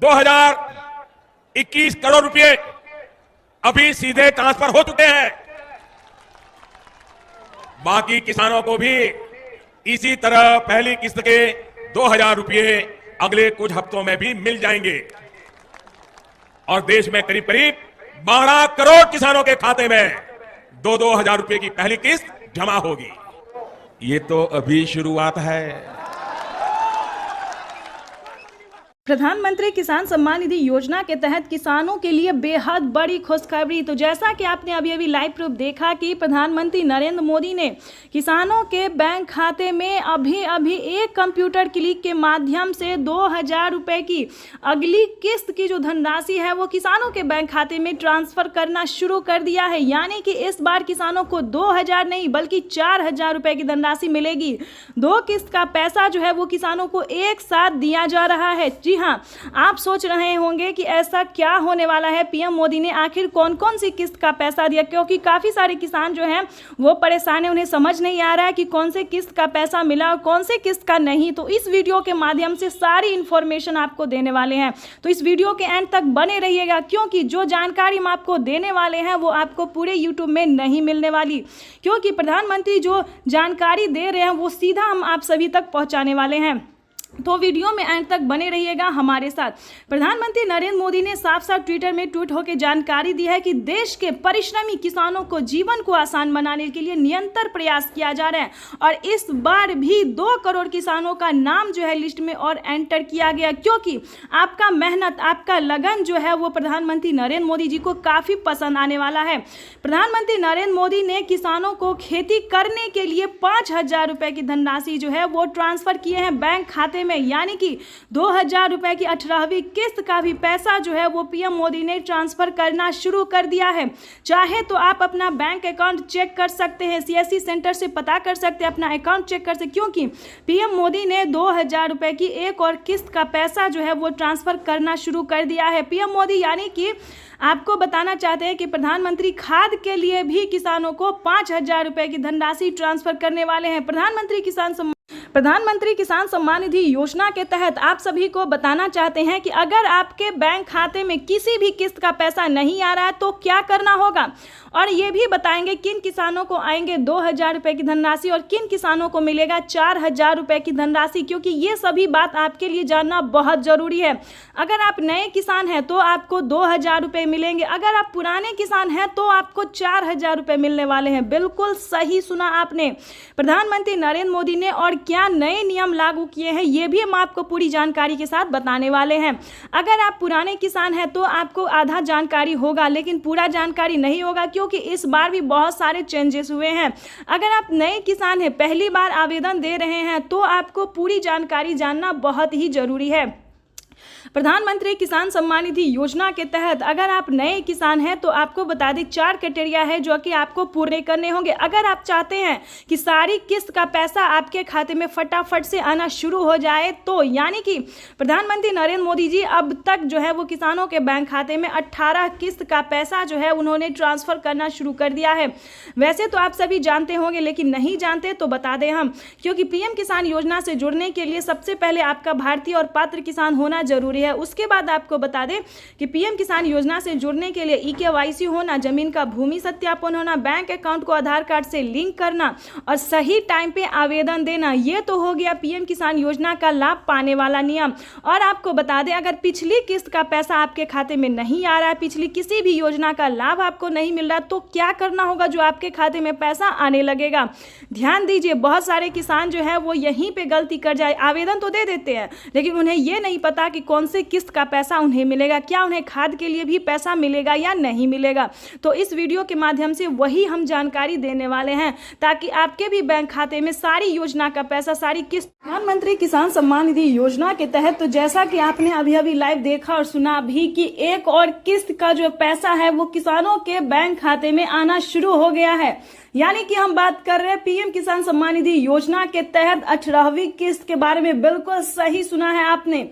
2021 करोड़ रुपए अभी सीधे ट्रांसफर हो चुके हैं। बाकी किसानों को भी इसी तरह पहली किस्त के 2000 रुपए अगले कुछ हफ्तों में भी मिल जाएंगे और देश में करीब करीब 12 करोड़ किसानों के खाते में 2-2 हजार रुपए की पहली किस्त जमा होगी। ये तो अभी शुरुआत है। प्रधानमंत्री किसान सम्मान निधि योजना के तहत किसानों के लिए बेहद बड़ी खुशखबरी। तो जैसा कि आपने अभी लाइव प्रूफ देखा कि प्रधानमंत्री नरेंद्र मोदी ने किसानों के बैंक खाते में अभी एक कंप्यूटर क्लिक के माध्यम से 2000 रुपए की अगली किस्त की जो धनराशि है वो किसानों के बैंक खाते में ट्रांसफर करना शुरू कर दिया है। यानी कि इस बार किसानों को 2000 नहीं बल्कि 4000 रुपए की धनराशि मिलेगी। 2 किस्त का पैसा जो है वो किसानों को एक साथ दिया जा रहा है। हाँ, आप सोच रहे होंगे कि ऐसा क्या होने वाला है, पीएम मोदी ने आखिर कौन कौन सी किस्त का पैसा दिया, क्योंकि काफी सारे किसान जो हैं वो परेशान है, उन्हें समझ नहीं आ रहा है कि कौन से किस्त का पैसा मिला और कौन से किस्त का नहीं। तो इस वीडियो के माध्यम से सारी इंफॉर्मेशन आपको देने वाले हैं, तो इस वीडियो के एंड तक बने रहिएगा, क्योंकि जो जानकारी हम आपको देने वाले हैं वो आपको पूरे यूट्यूब में नहीं मिलने वाली, क्योंकि प्रधानमंत्री जो जानकारी दे रहे हैं वो सीधा हम आप सभी तक पहुंचाने वाले हैं। तो वीडियो में एंड तक बने रहिएगा हमारे साथ। प्रधानमंत्री नरेंद्र मोदी ने साफ साफ ट्विटर में ट्वीट होकर जानकारी दी है कि देश के परिश्रमी किसानों को जीवन को आसान बनाने के लिए निरंतर प्रयास किया जा रहा है और इस बार भी 2 करोड़ किसानों का नाम जो है लिस्ट में और एंटर किया गया, क्योंकि आपका मेहनत, आपका लगन जो है वो प्रधानमंत्री नरेंद्र मोदी जी को काफ़ी पसंद आने वाला है। प्रधानमंत्री नरेंद्र मोदी ने किसानों को खेती करने के लिए 5000 रुपये की धनराशि जो है वो ट्रांसफर किए हैं बैंक खाते में, यानी कि 2000 रुपए की 18वीं किस्त का भी पैसा जो है वो पीएम मोदी ने ट्रांसफर करना शुरू कर दिया है। चाहे तो आप अपना बैंक अकाउंट चेक कर सकते हैं, सीएससी सेंटर से पता कर सकते हैं, अपना अकाउंट चेक कर सकते हैं, क्योंकि पीएम मोदी ने 2000 रुपए की एक और किस्त का पैसा जो है वो ट्रांसफर करना शुरू कर दिया है। पीएम मोदी यानी कि आपको बताना चाहते हैं कि प्रधानमंत्री खाद के लिए भी किसानों को 5000 रुपए की धनराशि ट्रांसफर करने वाले हैं। प्रधानमंत्री किसान सम्मान निधि योजना के तहत आप सभी को बताना चाहते हैं कि अगर आपके बैंक खाते में किसी भी किस्त का पैसा नहीं आ रहा है तो क्या करना होगा, और ये भी बताएंगे किन किसानों को आएंगे 2000 रुपए की धनराशि और किन किसानों को मिलेगा 4000 रुपए की धनराशि, क्योंकि ये सभी बात आपके लिए जानना बहुत जरूरी है। अगर आप नए किसान हैं तो आपको 2000 रुपए मिलेंगे, अगर आप पुराने किसान हैं तो आपको 4000 रुपए मिलने वाले हैं। बिल्कुल सही सुना आपने। प्रधानमंत्री नरेंद्र मोदी ने और क्या नए नियम लागू किए हैं ये भी हम आपको पूरी जानकारी के साथ बताने वाले हैं। अगर आप पुराने किसान हैं तो आपको आधा जानकारी होगा, लेकिन पूरा जानकारी नहीं होगा, क्योंकि इस बार भी बहुत सारे चेंजेस हुए हैं। अगर आप नए किसान हैं, पहली बार आवेदन दे रहे हैं, तो आपको पूरी जानकारी जानना बहुत ही जरूरी है। प्रधानमंत्री किसान सम्मान निधि योजना के तहत अगर आप नए किसान हैं तो आपको बता दें 4 क्राइटेरिया है जो कि आपको पूरे करने होंगे। अगर आप चाहते हैं कि सारी किस्त का पैसा आपके खाते में फटाफट से आना शुरू हो जाए, तो यानी कि प्रधानमंत्री नरेंद्र मोदी जी अब तक जो है वो किसानों के बैंक खाते में 18 किस्त का पैसा जो है उन्होंने ट्रांसफर करना शुरू कर दिया है। वैसे तो आप सभी जानते होंगे, लेकिन नहीं जानते तो बता दें हम, क्योंकि पीएम किसान योजना से जुड़ने के लिए सबसे पहले आपका भारतीय और पात्र किसान होना जरूरी है। उसके बाद आपको बता दें कि पीएम किसान योजना से जुड़ने के लिए ईकेवाईसी होना, जमीन का भूमि सत्यापन होना, बैंक अकाउंट को आधार कार्ड से लिंक करना और सही टाइम पे आवेदन देना, ये तो हो गया पीएम किसान योजना का लाभ पाने वाला नियम। और आपको बता दें अगर पिछली किस्त का पैसा आपके खाते में नहीं आ रहा है, पिछली किसी भी योजना का लाभ आपको नहीं मिल रहा, तो क्या करना होगा जो आपके खाते में पैसा आने लगेगा। ध्यान दीजिए, बहुत सारे किसान जो है वो यहीं पे गलती कर जाए, आवेदन तो दे देते हैं लेकिन उन्हें ये नहीं पता कि कौन से किस्त का पैसा उन्हें मिलेगा, क्या उन्हें खाद के लिए भी पैसा मिलेगा या नहीं मिलेगा। तो इस वीडियो के माध्यम से वही हम जानकारी देने वाले हैं, ताकि आपके भी बैंक खाते में सारी योजना का पैसा, सारी किस्त। प्रधानमंत्री किसान सम्मान निधि योजना के तहत तो जैसा कि आपने अभी लाइव देखा और सुना भी कि एक और किस्त का जो पैसा है वो किसानों के बैंक खाते में आना शुरू हो गया है। यानी कि हम बात कर रहे हैं पीएम किसान सम्मान निधि योजना के तहत 18वीं किस्त के बारे में। बिल्कुल सही सुना है आपने।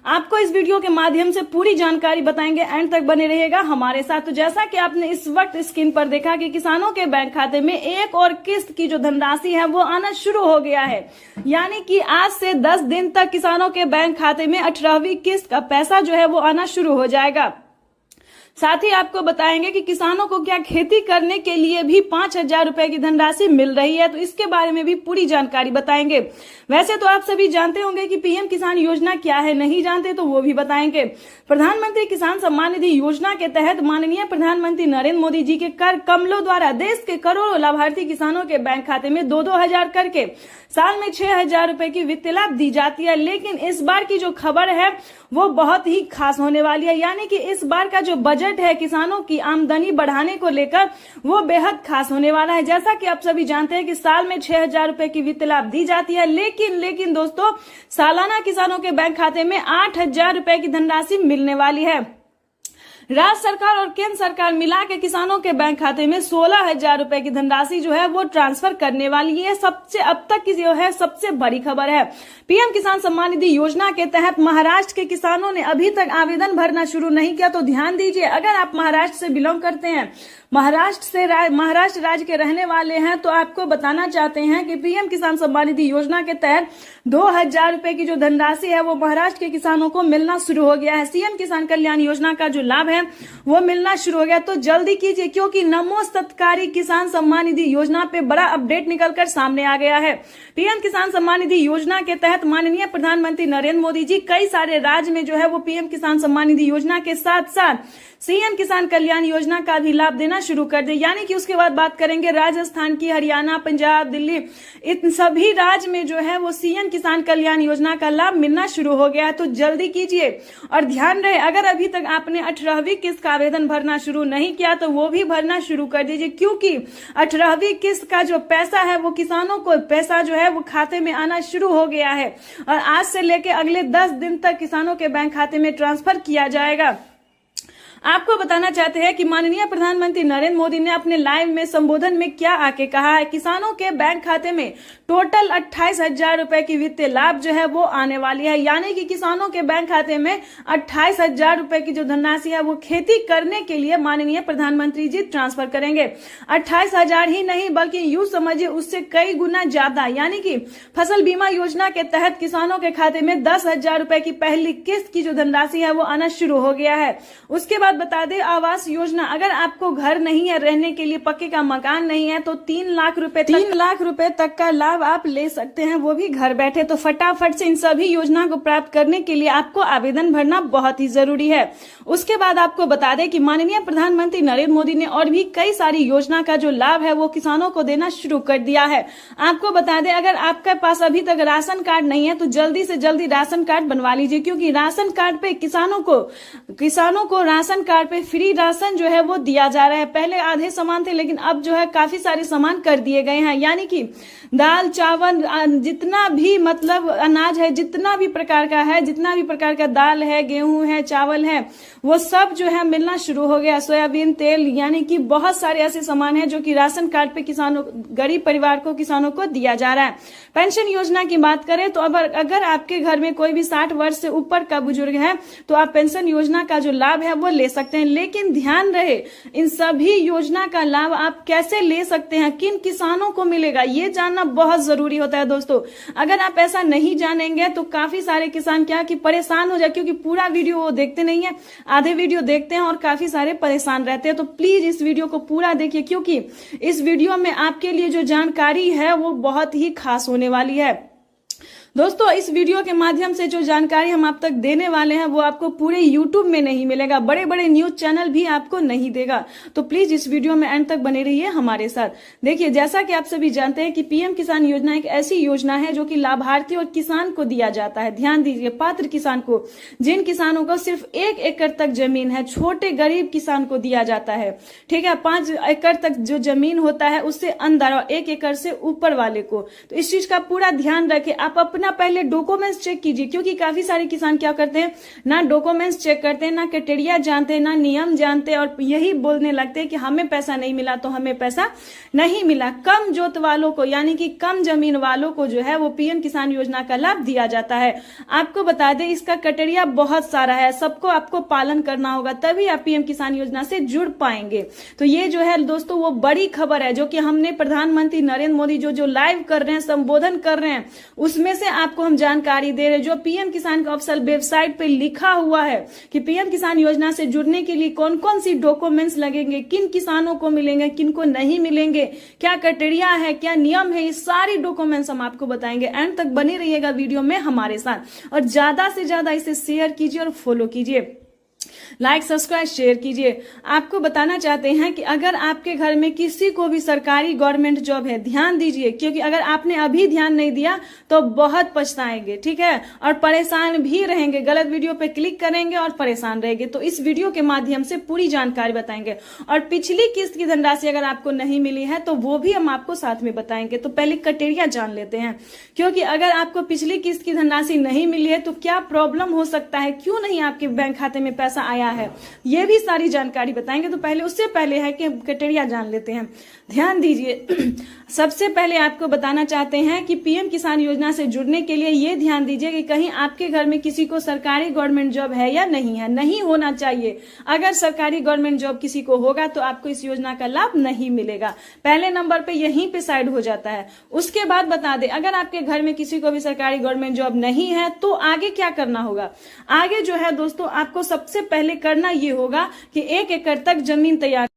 आपको इस वीडियो के माध्यम से पूरी जानकारी बताएंगे, एंड तक बने रहिएगा हमारे साथ। तो जैसा कि आपने इस वक्त स्क्रीन पर देखा कि किसानों के बैंक खाते में एक और किस्त की जो धनराशि है वो आना शुरू हो गया है। यानी कि आज से 10 दिन तक किसानों के बैंक खाते में 18वीं किस्त का पैसा जो है वो आना शुरू हो जाएगा। साथ ही आपको बताएंगे कि किसानों को क्या खेती करने के लिए भी 5,000 रुपए की धनराशि मिल रही है, तो इसके बारे में भी पूरी जानकारी बताएंगे। वैसे तो आप सभी जानते होंगे कि पीएम किसान योजना क्या है, नहीं जानते तो वो भी बताएंगे। प्रधानमंत्री किसान सम्मान निधि योजना के तहत माननीय प्रधानमंत्री नरेंद्र मोदी जी के कर कमलों द्वारा देश के करोड़ों लाभार्थी किसानों के बैंक खाते में 2-2 हजार करके साल में 6,000 रुपए की वित्तीय लाभ दी जाती है। लेकिन इस बार की जो खबर है वो बहुत ही खास होने वाली है। यानी कि इस बार का जो बजट है किसानों की आमदनी बढ़ाने को लेकर वो बेहद खास होने वाला है। जैसा कि आप सभी जानते हैं कि साल में 6,000 रुपए की वित्तीय लाभ दी जाती है, लेकिन दोस्तों सालाना किसानों के बैंक खाते में 8,000 रुपए की धनराशि मिलने वाली है। राज्य सरकार और केंद्र सरकार मिला के किसानों के बैंक खाते में 16,000 रुपए की धनराशि जो है वो ट्रांसफर करने वाली है। सबसे अब तक की जो है सबसे बड़ी खबर है। पीएम किसान सम्मान निधि योजना के तहत महाराष्ट्र के किसानों ने अभी तक आवेदन भरना शुरू नहीं किया, तो ध्यान दीजिए। अगर आप महाराष्ट्र से बिलोंग करते हैं, महाराष्ट्र राज्य के रहने वाले हैं, तो आपको बताना चाहते हैं कि पीएम किसान सम्मान निधि योजना के तहत 2,000 रुपए की जो धनराशि है वो महाराष्ट्र के किसानों को मिलना शुरू हो गया है। सीएम किसान कल्याण योजना का जो लाभ है वो मिलना शुरू हो गया। तो जल्दी कीजिए, क्योंकि नमो सत्कारी किसान सम्मान निधि योजना पे बड़ा अपडेट निकलकर सामने आ गया है। पीएम किसान सम्मान निधि योजना के तहत माननीय प्रधानमंत्री नरेंद्र मोदी जी कई सारे राज्य में जो है वो पीएम किसान सम्मान निधि योजना के साथ साथ सीएम किसान कल्याण योजना का भी लाभ देना शुरू कर दे। यानी कि उसके बाद बात करेंगे राजस्थान की, हरियाणा, पंजाब, दिल्ली, इन सभी राज्य में जो है वो सीएम किसान कल्याण योजना का लाभ मिलना शुरू हो गया है। तो जल्दी कीजिए और ध्यान रहे, अगर अभी तक आपने 18वीं किस्त का आवेदन भरना शुरू नहीं किया तो वो भी भरना शुरू कर दीजिए, क्योंकि 18वीं किस्त का जो पैसा है वो किसानों को पैसा जो है वो खाते में आना शुरू हो गया है और आज से लेके अगले 10 दिन तक किसानों के बैंक खाते में ट्रांसफर किया जाएगा। आपको बताना चाहते हैं कि माननीय प्रधानमंत्री नरेंद्र मोदी ने अपने लाइव में संबोधन में क्या आके कहा है। किसानों के बैंक खाते में टोटल 28,000 रुपए की वित्तीय लाभ जो है वो आने वाली है। यानी कि किसानों के बैंक खाते में 28,000 रुपए की जो धनराशि है वो खेती करने के लिए माननीय प्रधानमंत्री जी ट्रांसफर करेंगे। 28,000 ही नहीं बल्कि यूं समझिए उससे कई गुना ज्यादा। यानी कि फसल बीमा योजना के तहत किसानों के खाते में 10,000 रुपए की पहली किस्त की जो धनराशि है वो आना शुरू हो गया है। उसके बाद बता दें आवास योजना, अगर आपको घर नहीं है, रहने के लिए पक्के का मकान नहीं है, तो 3 लाख रुपए तक का लाभ आप ले सकते हैं, वो भी घर बैठे। तो फटाफट से इन सभी योजना को प्राप्त करने के लिए आपको आवेदन भरना बहुत ही जरूरी है। उसके बाद आपको बता दें कि माननीय प्रधानमंत्री नरेंद्र मोदी ने और भी कई सारी योजना का जो लाभ है वो किसानों को देना शुरू कर दिया है। आपको बता दें अगर आपके पास अभी तक राशन कार्ड नहीं है तो जल्दी से जल्दी राशन कार्ड बनवा लीजिए, क्योंकि राशन कार्ड पे किसानों को राशन कार्ड पे फ्री राशन जो है वो दिया जा रहा है। पहले आधे सामान थे, लेकिन अब जो है काफी सारे सामान कर दिए गए हैं। यानी कि दाल, चावल, जितना भी मतलब अनाज है, जितना भी प्रकार का है, जितना भी प्रकार का दाल है, गेहूं है, चावल है, वो सब जो है मिलना शुरू हो गया। सोयाबीन तेल, यानी कि बहुत सारे ऐसे सामान है जो कि राशन कार्ड पे किसानों, गरीब परिवार को, किसानों को दिया जा रहा है। पेंशन योजना की बात करें तो अगर आपके घर में कोई भी 60 वर्ष से ऊपर का बुजुर्ग है तो आप पेंशन योजना का जो लाभ है वो ले सकते हैं। लेकिन ध्यान रहे, इन सभी योजना का लाभ आप कैसे ले सकते हैं, किन किसानों को मिलेगा, ये जानना बहुत जरूरी होता है दोस्तों। अगर आप ऐसा नहीं जानेंगे तो काफी सारे किसान क्या कि परेशान हो जाए, क्योंकि पूरा वीडियो वो देखते नहीं है, आधे वीडियो देखते हैं और काफी सारे परेशान रहते हैं। तो प्लीज इस वीडियो को पूरा देखिए, क्योंकि इस वीडियो में आपके लिए जो जानकारी है वो बहुत ही खास होने वाली है। दोस्तों इस वीडियो के माध्यम से जो जानकारी हम आप तक देने वाले हैं वो आपको पूरे YouTube में नहीं मिलेगा, बड़े बड़े न्यूज चैनल भी आपको नहीं देगा। तो प्लीज इस वीडियो में एंड तक बने रहिए हमारे साथ। देखिए, जैसा कि आप सभी जानते हैं कि पीएम किसान योजना एक ऐसी योजना है जो कि लाभार्थी और किसान को दिया जाता है। ध्यान दीजिए, पात्र किसान को, जिन किसानों को सिर्फ 1 एकड़ तक जमीन है, छोटे गरीब किसान को दिया जाता है। ठीक है, 5 एकड़ तक जो जमीन होता है उससे अंदर और 1 एकड़ से ऊपर वाले को। तो इस चीज का पूरा ध्यान रखें। आप अपने अपना पहले डॉक्यूमेंट्स चेक कीजिए, क्योंकि काफी सारे किसान क्या करते हैं, ना डॉक्यूमेंट्स चेक करते हैं, ना क्राइटेरिया जानते हैं, ना नियम जानते हैं, और यही बोलने लगते हैं कि हमें पैसा नहीं मिला तो हमें पैसा नहीं मिला। कम जोत वालों को यानी कि कम जमीन वालों को जो है वो पीएम किसान योजना का लाभ दिया जाता है। आपको बता दें इसका क्राइटेरिया बहुत सारा है, सबको आपको पालन करना होगा, तभी आप पीएम किसान योजना से जुड़ पाएंगे। तो ये जो है दोस्तों वो बड़ी खबर है जो कि हमने प्रधानमंत्री नरेंद्र मोदी जो लाइव कर रहे हैं, संबोधन कर रहे हैं, उसमें से आपको हम जानकारी दे रहे हैं। जो पीएम किसान का ऑफिशियल वेबसाइट पे लिखा हुआ है कि पीएम किसान योजना से जुड़ने के लिए कौन कौन सी डॉक्यूमेंट्स लगेंगे, किन किसानों को मिलेंगे, किन को नहीं मिलेंगे, क्या क्राइटेरिया है, क्या नियम है, ये सारी डॉक्यूमेंट्स हम आपको बताएंगे। एंड तक बने रहिएगा वीडियो में हमारे साथ, और ज्यादा से ज्यादा इसे शेयर कीजिए और फॉलो कीजिए, लाइक सब्सक्राइब शेयर कीजिए। आपको बताना चाहते हैं कि अगर आपके घर में किसी को भी सरकारी गवर्नमेंट जॉब है, ध्यान दीजिए, क्योंकि अगर आपने अभी ध्यान नहीं दिया तो बहुत पछताएंगे, ठीक है, और परेशान भी रहेंगे, गलत वीडियो पे क्लिक करेंगे और परेशान रहेंगे। तो इस वीडियो के माध्यम से पूरी जानकारी बताएंगे, और पिछली किस्त की धनराशि अगर आपको नहीं मिली है तो वो भी हम आपको साथ में बताएंगे। तो पहले क्राइटेरिया जान लेते हैं, क्योंकि अगर आपको पिछली किस्त की धनराशि नहीं मिली है तो क्या प्रॉब्लम हो सकता है, क्यों नहीं आपके बैंक खाते में पैसा आया है, ये भी सारी जानकारी बताएंगे। तो पहले उससे पहले है कि क्राइटेरिया जान लेते हैं, ध्यान दीजिए। सबसे पहले आपको बताना चाहते हैं कि पीएम किसान योजना से जुड़ने के लिए ये ध्यान दीजिए कि कहीं आपके घर में किसी को सरकारी गवर्नमेंट जॉब है या नहीं है, नहीं होना चाहिए। अगर सरकारी गवर्नमेंट जॉब किसी को होगा तो आपको इस योजना का लाभ नहीं मिलेगा, पहले नंबर पे यहीं पे साइड हो जाता है। उसके बाद बता दें, अगर आपके घर में किसी को भी सरकारी गवर्नमेंट जॉब नहीं है तो आगे क्या करना होगा। आगे जो है दोस्तों आपको सबसे पहले करना ये होगा कि 1 एकड़ तक जमीन तैयार।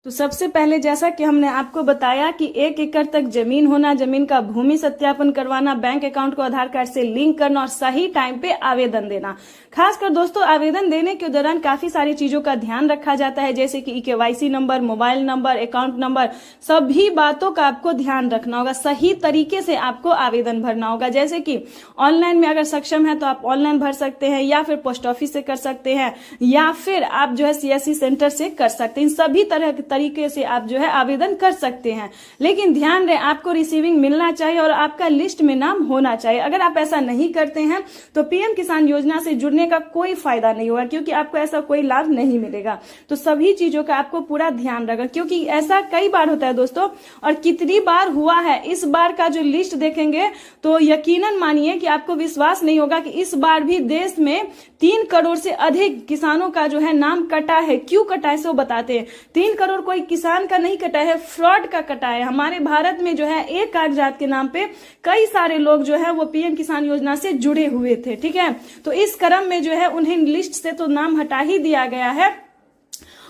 तो सबसे पहले जैसा कि हमने आपको बताया कि 1 एकड़ तक जमीन होना, जमीन का भूमि सत्यापन करवाना, बैंक अकाउंट को आधार कार्ड से लिंक करना और सही टाइम पे आवेदन देना। खासकर दोस्तों आवेदन देने के दौरान काफी सारी चीजों का ध्यान रखा जाता है, जैसे कि KYC number, mobile number, account number, सभी बातों का आपको ध्यान रखना होगा। सही तरीके से आपको आवेदन भरना होगा, जैसे कि ऑनलाइन में अगर सक्षम है तो आप ऑनलाइन भर सकते हैं, या फिर पोस्ट ऑफिस से कर सकते हैं, या फिर आप जो है सीएससी सेंटर से कर सकते हैं। इन सभी तरह तरीके से आप जो है आवेदन कर सकते हैं, लेकिन ध्यान रहे आपको रिसीविंग मिलना चाहिए और आपका लिस्ट में नाम होना चाहिए। अगर आप ऐसा नहीं करते हैं तो पीएम किसान योजना से जुड़ने का कोई फायदा नहीं होगा, क्योंकि आपको ऐसा कोई लाभ नहीं मिलेगा। तो सभी चीजों का आपको पूरा ध्यान रखना, क्योंकि ऐसा कई बार होता है दोस्तों, और कितनी बार हुआ है। इस बार का जो लिस्ट देखेंगे तो यकीनन मानिए कि आपको विश्वास नहीं होगा कि इस बार भी देश में 3 करोड़ से अधिक किसानों का जो है नाम कटा है। क्यों कटा है सो बताते हैं। 3 करोड़ कोई किसान का नहीं कटा है, फ्रॉड का कटा है। हमारे भारत में जो है एक कागजात के नाम पे कई सारे लोग जो है वो पीएम किसान योजना से जुड़े हुए थे, ठीक है। तो इस क्रम में जो है उन्हें लिस्ट से तो नाम हटा ही दिया गया है।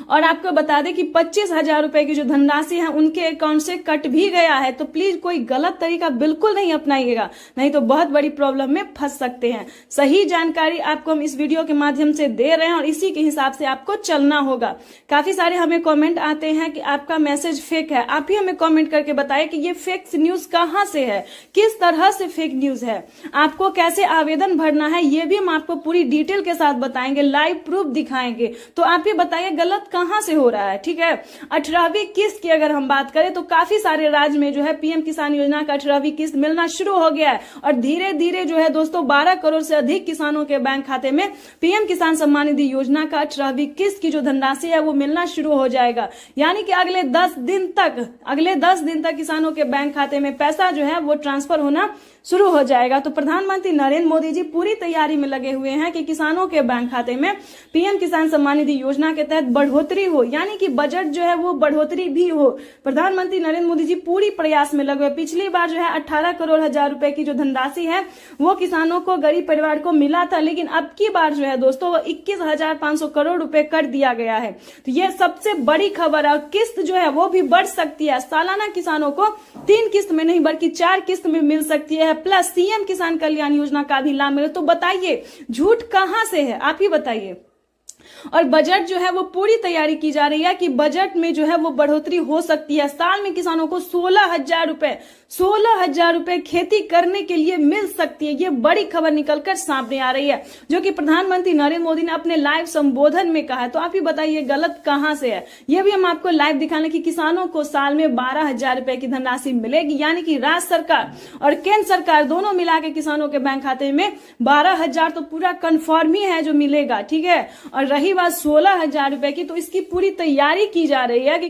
और आपको बता दें कि 25,000 रुपए की जो धनराशि है उनके अकाउंट से कट भी गया है। तो प्लीज कोई गलत तरीका बिल्कुल नहीं अपनाइएगा, नहीं तो बहुत बड़ी प्रॉब्लम में फंस सकते हैं। सही जानकारी आपको हम इस वीडियो के माध्यम से दे रहे हैं और इसी के हिसाब से आपको चलना होगा। काफी सारे हमें कमेंट आते हैं कि आपका मैसेज फेक है। आप ही हमें कमेंट करके बताएं कि ये फेक न्यूज कहां से है, किस तरह से फेक न्यूज है, आपको कैसे आवेदन भरना है, ये भी हम आपको पूरी डिटेल के साथ बताएंगे, लाइव प्रूफ दिखाएंगे। तो आप ही बताइए गलत कहां से हो रहा है, ठीक है। 18वीं किस्त की अगर हम बात करें तो काफी सारे राज्य में जो है पीएम किसान योजना का 18वीं किस्त मिलना शुरू हो गया है, और धीरे धीरे जो है दोस्तों 12 करोड़ से अधिक किसानों के बैंक खाते में पीएम किसान सम्मान निधि योजना का 18वीं किस्त की जो धनराशि है वो मिलना शुरू हो जाएगा। यानी कि अगले 10 दिन तक किसानों के बैंक खाते में पैसा जो है वो ट्रांसफर होना शुरू हो जाएगा। तो प्रधानमंत्री नरेंद्र मोदी जी पूरी तैयारी में लगे हुए हैं कि किसानों के बैंक खाते में पीएम किसान सम्मान निधि योजना के तहत बढ़ोतरी हो, यानी कि बजट जो है वो बढ़ोतरी भी हो। प्रधानमंत्री नरेंद्र मोदी जी पूरी प्रयास में लगे हुए। पिछली बार जो है 18 करोड़ हजार रुपए की जो धनराशि है वो किसानों को, गरीब परिवार को मिला था, लेकिन अब की बार जो है दोस्तों वो 21,500 करोड़ रुपए कर दिया गया है। तो ये सबसे बड़ी खबर है। और किस्त जो है वो भी बढ़ सकती है, सालाना किसानों को 3 किस्त में नहीं बल्कि 4 किस्त में मिल सकती है, प्लस सीएम किसान कल्याण योजना का भी लाभ मिले। तो बताइए झूठ कहां से है, आप ही बताइए। और बजट जो है वो पूरी तैयारी की जा रही है कि बजट में जो है वो बढ़ोतरी हो सकती है। साल में किसानों को 16,000 रुपए खेती करने के लिए मिल सकती है। ये बड़ी खबर निकलकर सामने आ रही है, जो कि प्रधानमंत्री नरेंद्र मोदी ने अपने लाइव संबोधन में कहा है। तो आप ही बताइए गलत कहां से है। ये भी हम आपको लाइव दिखाने की किसानों को साल में 12,000 रुपए की धनराशि मिलेगी, यानी कि राज्य सरकार और केंद्र सरकार दोनों मिला के किसानों के बैंक खाते में 12,000 तो पूरा कन्फर्म ही है जो मिलेगा, ठीक है। और रही बात 16,000 रुपए की, तो इसकी पूरी तैयारी की जा रही है कि